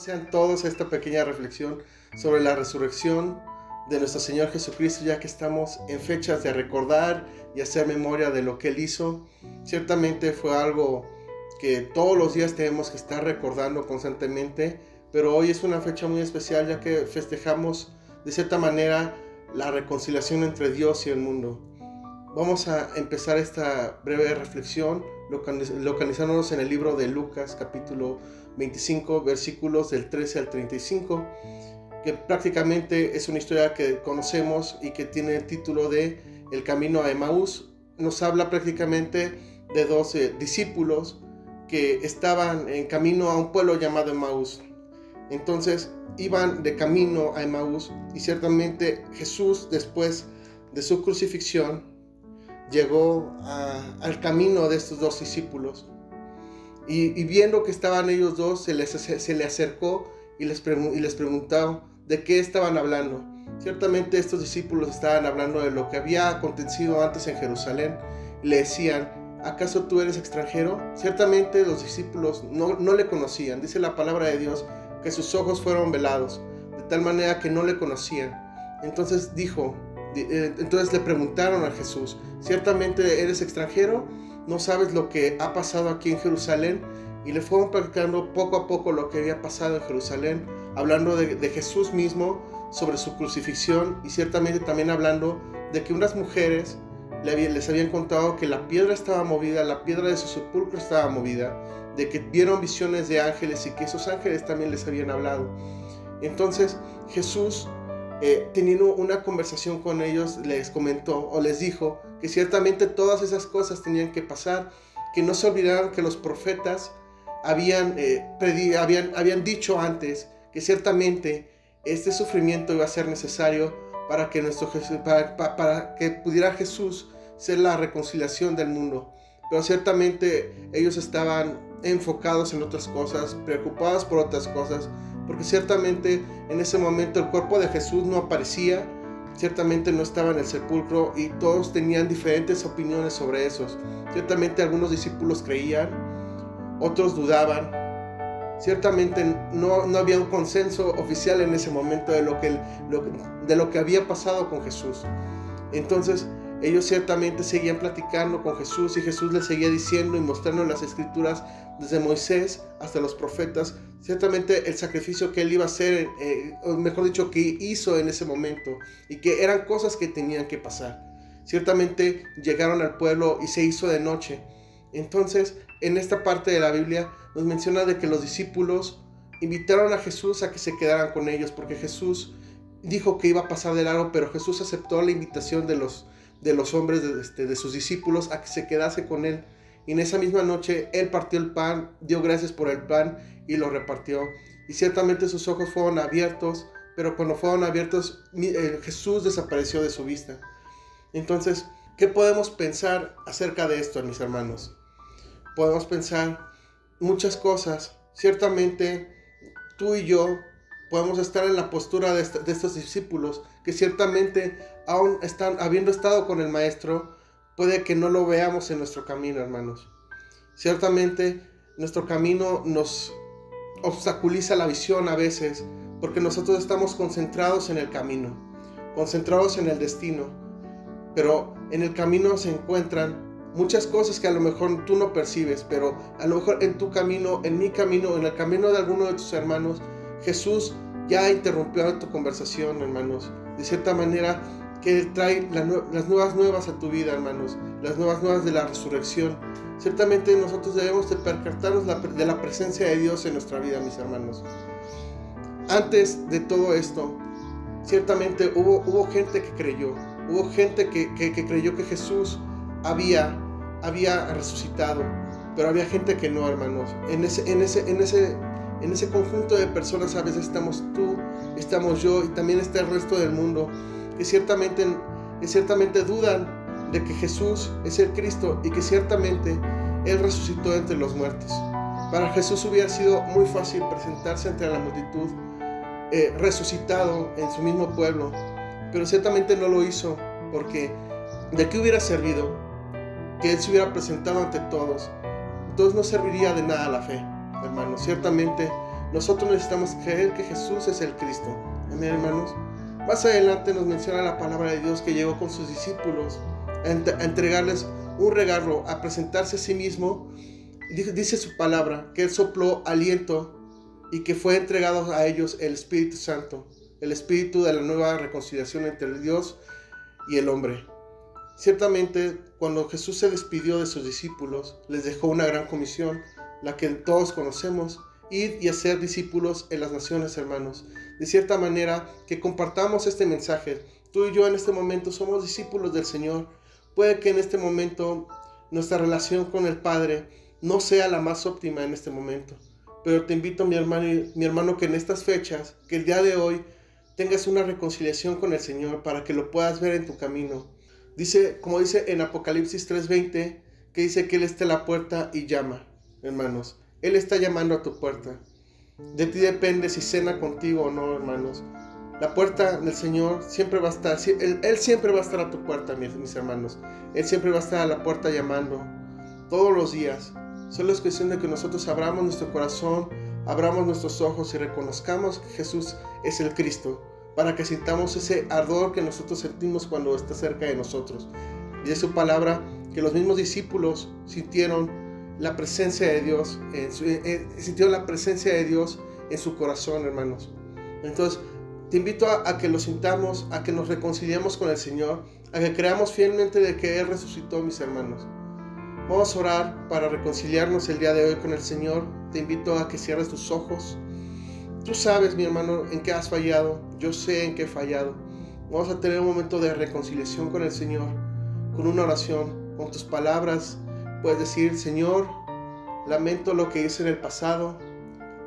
sean todos a esta pequeña reflexión sobre la resurrección de nuestro Señor Jesucristo, ya que estamos en fechas de recordar y hacer memoria de lo que Él hizo. Ciertamente fue algo que todos los días tenemos que estar recordando constantemente, pero hoy es una fecha muy especial, ya que festejamos de cierta manera la reconciliación entre Dios y el mundo. Vamos a empezar esta breve reflexión localizándonos en el libro de Lucas, capítulo 25, versículos del 13 al 35, que prácticamente es una historia que conocemos y que tiene el título de El camino a Emaús. Nos habla prácticamente de dos discípulos que estaban en camino a un pueblo llamado Emaús. Entonces iban de camino a Emaús, y ciertamente Jesús, después de su crucifixión, llegó al camino de estos dos discípulos, y viendo que estaban ellos dos, se le acercó y les preguntó de qué estaban hablando. Ciertamente estos discípulos estaban hablando de lo que había acontecido antes en Jerusalén. Le decían: ¿acaso tú eres extranjero? Ciertamente los discípulos no le conocían. Dice la palabra de Dios que sus ojos fueron velados, de tal manera que no le conocían. Entonces le preguntaron a Jesús: ¿ciertamente eres extranjero? ¿No sabes lo que ha pasado aquí en Jerusalén? Y le fueron platicando poco a poco lo que había pasado en Jerusalén, hablando de Jesús mismo, sobre su crucifixión, y ciertamente también hablando de que unas mujeres les habían contado que la piedra estaba movida, la piedra de su sepulcro estaba movida, de que vieron visiones de ángeles y que esos ángeles también les habían hablado. Entonces Jesús, teniendo una conversación con ellos, les comentó o les dijo que ciertamente todas esas cosas tenían que pasar, que no se olvidaran que los profetas habían dicho antes que ciertamente este sufrimiento iba a ser necesario para que para que pudiera Jesús ser la reconciliación del mundo. Pero ciertamente ellos estaban enfocados en otras cosas, preocupados por otras cosas, porque ciertamente en ese momento el cuerpo de Jesús no aparecía, ciertamente no estaba en el sepulcro, y todos tenían diferentes opiniones sobre eso. Ciertamente algunos discípulos creían, otros dudaban. Ciertamente no había un consenso oficial en ese momento de lo que había pasado con Jesús. Entonces ellos ciertamente seguían platicando con Jesús, y Jesús les seguía diciendo y mostrando en las escrituras, desde Moisés hasta los profetas, ciertamente el sacrificio que él iba a hacer, o mejor dicho, que hizo en ese momento, y que eran cosas que tenían que pasar. Ciertamente llegaron al pueblo y se hizo de noche. Entonces, en esta parte de la Biblia nos menciona de que los discípulos invitaron a Jesús a que se quedaran con ellos, porque Jesús dijo que iba a pasar de largo, pero Jesús aceptó la invitación de los hombres, de sus discípulos, a que se quedase con él. Y en esa misma noche él partió el pan, dio gracias por el pan y lo repartió. Y ciertamente sus ojos fueron abiertos, pero cuando fueron abiertos, Jesús desapareció de su vista. Entonces, ¿qué podemos pensar acerca de esto, mis hermanos? Podemos pensar muchas cosas. Ciertamente tú y yo podemos estar en la postura de estos discípulos, que ciertamente aún habiendo estado con el Maestro, puede que no lo veamos en nuestro camino, hermanos. Ciertamente nuestro camino nos obstaculiza la visión a veces, porque nosotros estamos concentrados en el camino, concentrados en el destino, pero en el camino se encuentran muchas cosas que a lo mejor tú no percibes, pero a lo mejor en tu camino, en mi camino, en el camino de alguno de tus hermanos, Jesús ya interrumpió tu conversación, hermanos. De cierta manera que Él trae las nuevas a tu vida, hermanos, las nuevas de la resurrección. Ciertamente nosotros debemos de percatarnos de la presencia de Dios en nuestra vida, mis hermanos. Antes de todo esto, ciertamente hubo gente que creyó, hubo gente que creyó que Jesús había resucitado, pero había gente que no, hermanos. En ese conjunto de personas a veces estamos tú, estamos yo, y también está el resto del mundo, que ciertamente dudan de que Jesús es el Cristo y que ciertamente Él resucitó entre los muertos. Para Jesús hubiera sido muy fácil presentarse ante la multitud resucitado en su mismo pueblo, pero ciertamente no lo hizo, porque ¿de qué hubiera servido que Él se hubiera presentado ante todos? Entonces no serviría de nada la fe, hermanos. Ciertamente Nosotros necesitamos creer que Jesús es el Cristo. Amén, hermanos. Más adelante nos menciona la palabra de Dios que llegó con sus discípulos a entregarles un regalo, a presentarse a sí mismo. Dice su palabra que Él sopló aliento y que fue entregado a ellos el Espíritu Santo, el Espíritu de la nueva reconciliación entre Dios y el hombre. Ciertamente, cuando Jesús se despidió de sus discípulos, les dejó una gran comisión, la que todos conocemos: ir y hacer discípulos en las naciones, hermanos. De cierta manera, que compartamos este mensaje. Tú y yo en este momento somos discípulos del Señor. Puede que en este momento nuestra relación con el Padre no sea la más óptima en este momento, pero te invito, mi hermano, que en estas fechas, que el día de hoy tengas una reconciliación con el Señor para que lo puedas ver en tu camino. Como dice en Apocalipsis 3:20, que dice que Él está a la puerta y llama, hermanos. Él está llamando a tu puerta. De ti depende si cena contigo o no, hermanos. La puerta del Señor siempre va a estar, Él siempre va a estar a tu puerta, mis hermanos. Él siempre va a estar a la puerta llamando, todos los días. Solo es cuestión de que nosotros abramos nuestro corazón, abramos nuestros ojos y reconozcamos que Jesús es el Cristo, para que sintamos ese ardor que nosotros sentimos cuando está cerca de nosotros. Y es su palabra que los mismos discípulos sintieron la presencia de Dios, sintieron la presencia de Dios en su corazón, hermanos. Entonces, te invito a que lo sintamos, a que nos reconciliemos con el Señor, a que creamos fielmente de que Él resucitó, mis hermanos. Vamos a orar para reconciliarnos el día de hoy con el Señor. Te invito a que cierres tus ojos. Tú sabes, mi hermano, en qué has fallado. Yo sé en qué he fallado. Vamos a tener un momento de reconciliación con el Señor, con una oración, con tus palabras. Puedes decir: Señor, lamento lo que hice en el pasado.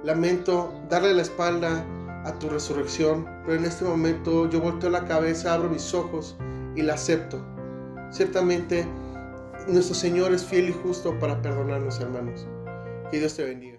Lamento darle la espalda a tu resurrección, pero en este momento yo volteo la cabeza, abro mis ojos y la acepto. Ciertamente, nuestro Señor es fiel y justo para perdonarnos, hermanos. Que Dios te bendiga.